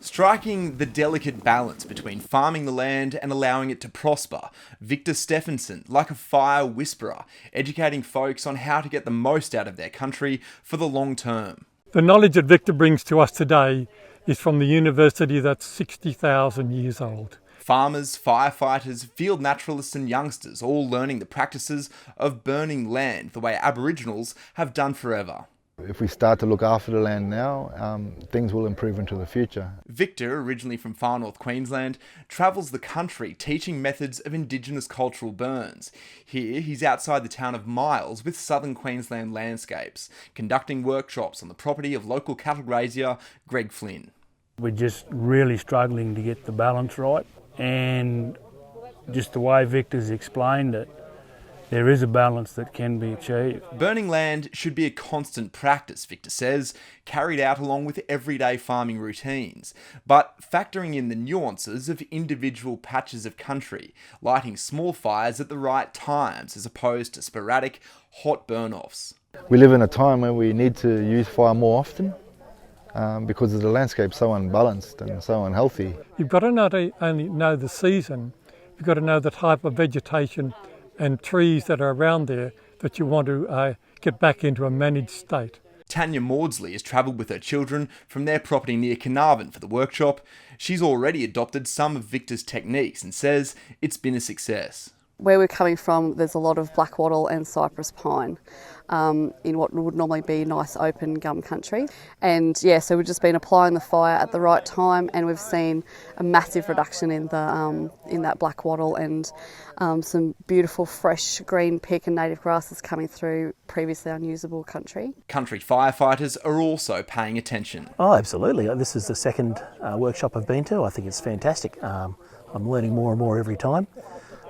Striking the delicate balance between farming the land and allowing it to prosper, Victor Steffensen, like a fire whisperer, educating folks on how to get the most out of their country for the long term. The knowledge that Victor brings to us today is from the university that's 60,000 years old. Farmers, firefighters, field naturalists and youngsters all learning the practices of burning land the way Aboriginals have done forever. If we start to look after the land now, things will improve into the future. Victor, originally from far north Queensland, travels the country teaching methods of Indigenous cultural burns. Here, he's outside the town of Miles with Southern Queensland Landscapes, conducting workshops on the property of local cattle grazier Greg Flynn. We're just really struggling to get the balance right, and just the way Victor's explained it, there is a balance that can be achieved. Burning land should be a constant practice, Victor says, carried out along with everyday farming routines, but factoring in the nuances of individual patches of country, lighting small fires at the right times as opposed to sporadic, hot burn-offs. We live in a time where we need to use fire more often because the landscape's so unbalanced and so unhealthy. You've got to not only know the season, you've got to know the type of vegetation and trees that are around there that you want to get back into a managed state. Tanya Maudsley has travelled with her children from their property near Carnarvon for the workshop. She's already adopted some of Victor's techniques and says it's been a success. Where we're coming from, there's a lot of black wattle and cypress pine in what would normally be nice open gum country. And yeah, so we've just been applying the fire at the right time, and we've seen a massive reduction in that black wattle and some beautiful fresh green pick and native grasses coming through previously unusable country. Country firefighters are also paying attention. Oh, absolutely. This is the second workshop I've been to. I think it's fantastic. I'm learning more and more every time.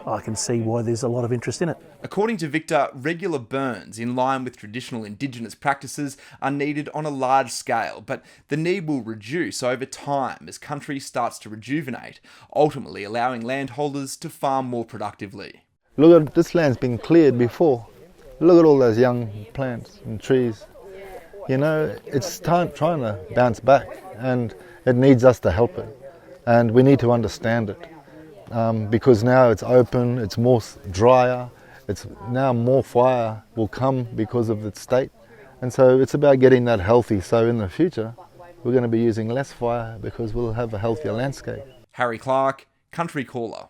I can see why there's a lot of interest in it. According to Victor, regular burns in line with traditional Indigenous practices are needed on a large scale, but the need will reduce over time as country starts to rejuvenate, ultimately allowing landholders to farm more productively. Look at this land's been cleared before. Look at all those young plants and trees. You know, it's trying to bounce back, and it needs us to help it, and we need to understand it. Because now it's open, it's more drier, it's now more fire will come because of its state, and so it's about getting that healthy, so in the future we're going to be using less fire because we'll have a healthier landscape. Harry Clark, Country Caller.